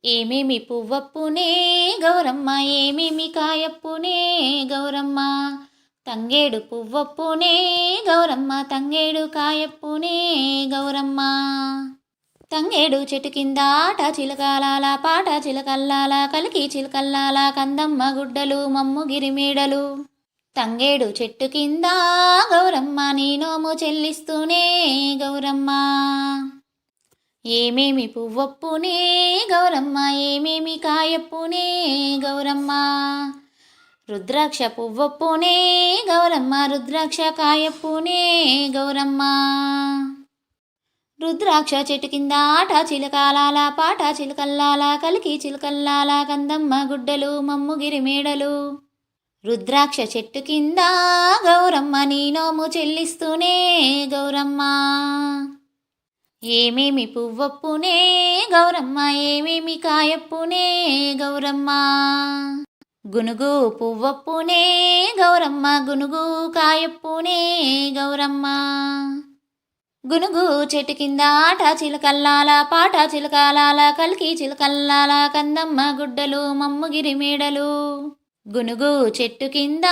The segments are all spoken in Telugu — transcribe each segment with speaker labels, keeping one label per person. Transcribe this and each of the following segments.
Speaker 1: ఏమేమి పువ్వప్పునే గౌరమ్మ, ఏమేమి కాయప్పునే గౌరమ్మ. తంగేడు పువ్వప్పునే గౌరమ్మ, తంగేడు కాయప్పునే గౌరమ్మ. తంగేడు చెట్టు కింద ఆట చిలకాలాల, పాట చిలకల్లాల, కలికి చిలకల్లాల, కందమ్మ గుడ్డలు, మమ్ము గిరిమేడలు. తంగేడు చెట్టు కింద గౌరమ్మ, నీ నోము చెల్లిస్తూనే గౌరమ్మ. ఏమేమి పువ్వప్పునే గౌరమ్మ, ఏమేమి కాయప్పునే గౌరమ్మ. రుద్రాక్ష పువ్వప్పునే గౌరమ్మ, రుద్రాక్ష కాయప్పునే గౌరమ్మ. రుద్రాక్ష చెట్టు కింద ఆట చిలకాలాల, పాట చిలకల్లాల, కలికి చిలకల్లాల, కందమ్మ గుడ్డలు, మమ్ము గిరిమేడలు. రుద్రాక్ష చెట్టు కింద గౌరమ్మ, నీ నోము చెల్లిస్తూనే గౌరమ్మ. ఏమేమి పువ్వప్పునే గౌరమ్మ, ఏమేమి కాయప్పునే గౌరమ్మ. గునుగు పువ్వప్పునే గౌరమ్మ, గునుగు కాయప్పునే గౌరమ్మ. గునుగు చెట్టు కింద ఆట చిలకల్లాల, పాట చిలకాలాల, కలికి చిలకల్లాల, కందమ్మ గుడ్డలు, మమ్ము గిరిమేడలు. గునుగు చెట్టు కింద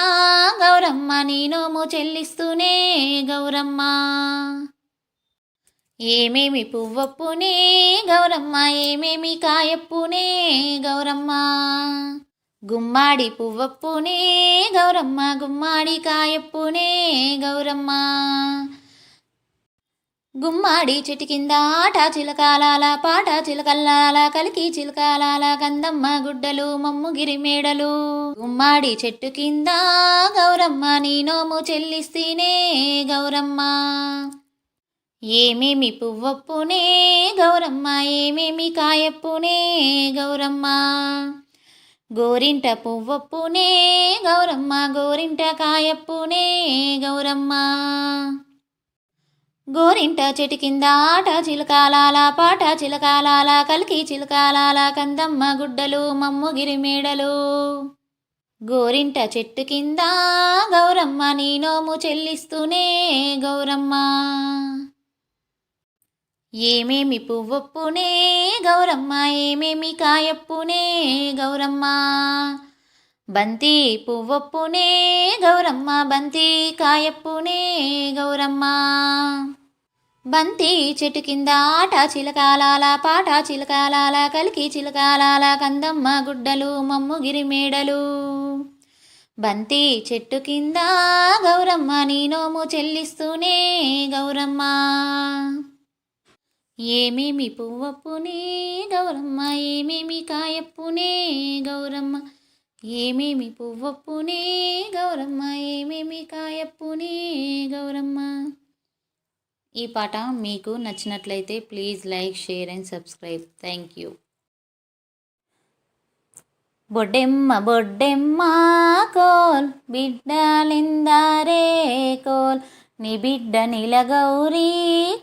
Speaker 1: గౌరమ్మ, నీ నోము చెల్లిస్తూనే గౌరమ్మ. ఏమేమి పువ్వప్పునే గౌరమ్మ, ఏమేమి కాయప్పునే గౌరమ్మ. గుమ్మాడి పువ్వప్పునే గౌరమ్మ, గుమ్మాడి కాయప్పునే గౌరమ్మ. గుమ్మాడి చెట్టు కింద ఆట చిలకాలాల, పాట చిలకల్లాల, కలికి చిలకాలాల, కందమ్మ గుడ్డలు, మమ్ము గిరిమేడలు. గుమ్మాడి చెట్టు కింద గౌరమ్మ, నీ నోము చెల్లిస్తేనే గౌరమ్మ. ఏమేమి పువ్వప్పునే గౌరమ్మ, ఏమేమి కాయప్పునే గౌరమ్మ. గోరింట పువ్వప్పునే గౌరమ్మ, గోరింట కాయప్పునే గౌరమ్మ. గోరింట చెట్టు కింద ఆట చిలకాలాల, పాట చిలకాలాల, కలికి చిలకాలాల, కందమ్మ గుడ్డలు, మమ్ము గిరిమేడలు. గోరింట చెట్టు కింద గౌరమ్మ, నీ నోము చెల్లిస్తూనే గౌరమ్మ. ఏమేమి పువ్వప్పునే గౌరమ్మ, ఏమేమి కాయప్పునే గౌరమ్మ. బంతి పువ్వప్పునే గౌరమ్మ, బంతి కాయప్పునే గౌరమ్మ. బంతి చెట్టు కింద ఆట చిలకాలాల, పాట చిలకాలాల, కలికి చిలకాలాల, కందమ్మ గుడ్డలు, మమ్ము గిరిమేడలు. బంతి చెట్టు కింద గౌరమ్మ, నీ నోము చెల్లిస్తూనే గౌరమ్మ. ఏమేమి పువ్వప్పునే గౌరమ్మ, ఏమేమి కాయప్పునే గౌరమ్మ. ఏమేమి పువ్వప్పునే గౌరమ్మ, ఏమేమి కాయప్పునే గౌరమ్మ. ఈ పాట మీకు నచ్చినట్లయితే please like, share and subscribe. Thank you. Boddemma Boddemma కోల్ బిడ్డలిందారే కోల్, నీ బిడ్డ నీలగౌరీ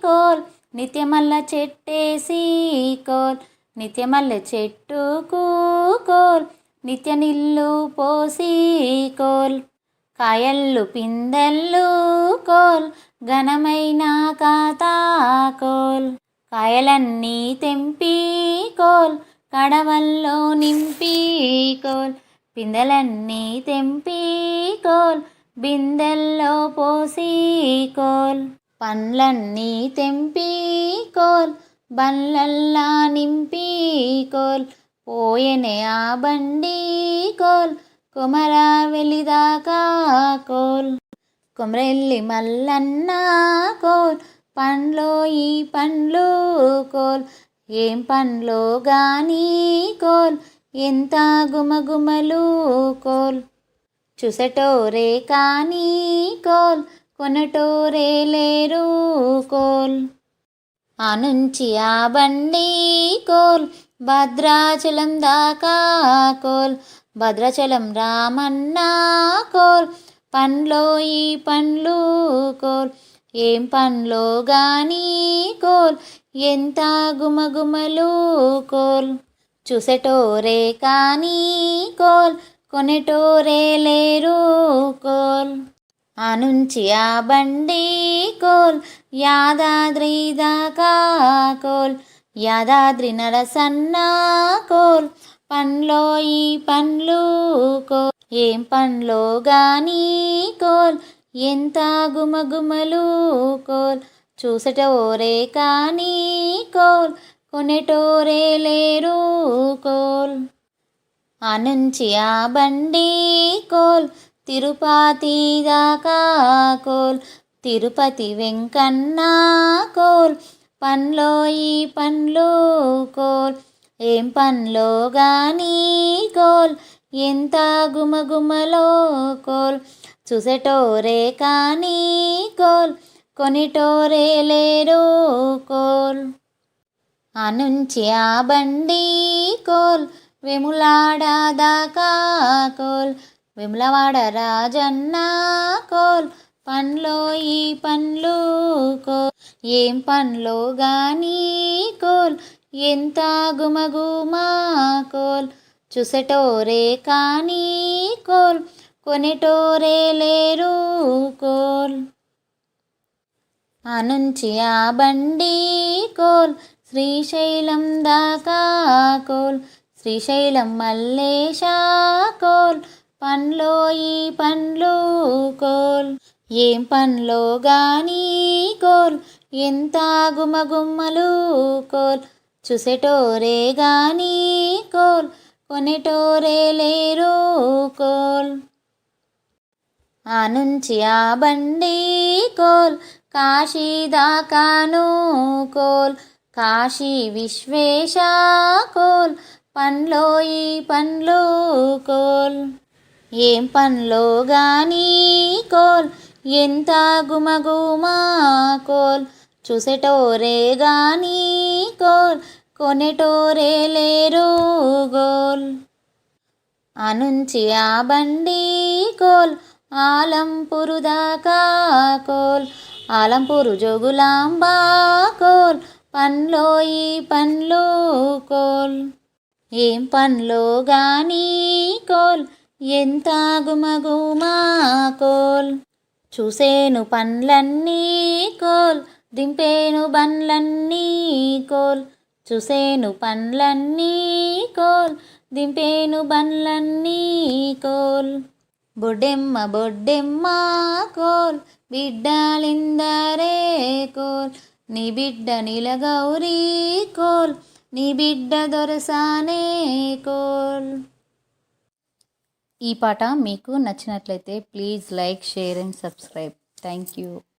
Speaker 1: కోల్, నిత్యమల్ల చెట్టేసి కోల్, నిత్యమల్ల చెట్టుకు కోల్, నిత్య నిల్లు పోసి కోల్, కాయల్లు పిందెల్లు కోల్, ఘనమైన కాతా కోల్, కాయలన్నీ తెంపి కోల్, కడవల్లో నింపి కోల్, పిందెలన్నీ తెంపి కోల్, బిందెల్లో పోసి కోల్, పండ్లన్నీ తెంపి కోల్, బండ్లల్లా నింపి కోల్, పోయెనే ఆ బండి కోల్, కొమరా వెలిదాకా కోల్, కొమరెల్లి మల్లన్న కోల్, పండ్లో ఈ పండ్లు కోల్, ఏం పండ్లో గాని కోల్, ఎంత గుమగుమలు కోల్, చూసటోరే కానీ కోల్, కొనటోరే లేరు కోల్. ఆ నుంచి ఆ బండి కోల్, భద్రాచలం దాకా కోల్, భద్రాచలం రామన్న కోల్, పండ్లో ఈ పండ్లు కోల్, ఏం పండ్లో గాని కోల్, ఎంత గుమగుమలు కోల్, చూసెటోరే కానీ కోల్, కొనెటోరే లేరు కోల్. ఆ నుంచి ఆ బండి కోల్, యాదాద్రి దాకా కోల్, యాదాద్రి నరసన్న కోల్ పండ్లో ఈ పండ్లు కోల్ ఏం పండ్లో గాని కోల్ ఎంత గుమగుమలు కోల్ చూసటోరే కానీ కోల్ కొనేటోరే లేరు కోల్ ఆనుంచి ఆ బండి కోల్ తిరుపతి దాకా కోల్ తిరుపతి వెంకన్న కోల్ పండ్లో ఈ పండ్లు కోల్ ఏం పండ్లో గాని కోల్ ఎంత గుమగుమలో కోల్ చూసేటోరే కానీ కోల్ కొనిటోరే లేరు కోల్ ఆనుంచి ఆ బండి కోల్ వేములాడ దాకా కోల్ వేములవాడ రాజన్న కోల్ పండ్లో ఈ పండ్లు కోల్ ఏం పండ్లో గాని కోల్ ఎంత గుమగుమా కోల్ చూసేటోరే కానీ కోల్ కొనేటోరే లేరు కోల్ ఆనుంచి ఆ బండి కోల్ శ్రీశైలం దాకా కోల్ శ్రీశైలం మల్లేశ కోల్ పండ్లో ఈ పండ్లు కోల్ ఏం పండ్లో గాని కోల్ ఎంత గుమగుమ్మలు కోల్ చూసేటోరే గాని కోల్ కొనేటోరే లేరు కోల్ ఆనుంచి ఆ బండి కోల్ కాశీ దాకాను కోల్ కాశీ విశ్వేశ కోల్ పండ్లో ఈ పండ్లు కోల్ ఏం పండ్లో గాని కోల్ ఎంత గుమగుమా కోల్ చూసేటోరే గాని కోల్ కొనేటోరే లేరు గోల్ ఆనుంచి ఆ బండి కోల్ ఆలంపూరు దాకా కోల్ ఆలంపూరు జోగులాంబ కోల్ పండ్లో ఈ పండ్లు కోల్ ఏం పండ్లో గాని కోల్ ఎంత గుమగుమా కోల్ చూసేను పండ్లన్నీ కోల్ దింపేను బండ్లన్నీ కోల్ చూసేను పండ్లన్నీ కోల్ దింపేను బండ్లన్నీ కోల్ బొడ్డెమ్మ బొడ్డెమ్మ కోల్ బిడ్డలిందరే కోల్ నీ బిడ్డ నీలగౌరీ కోల్ నీ బిడ్డ దొరసానే కోల్. ఈ పాట మీకు నచ్చినట్లయితే please like, share and subscribe. Thank you.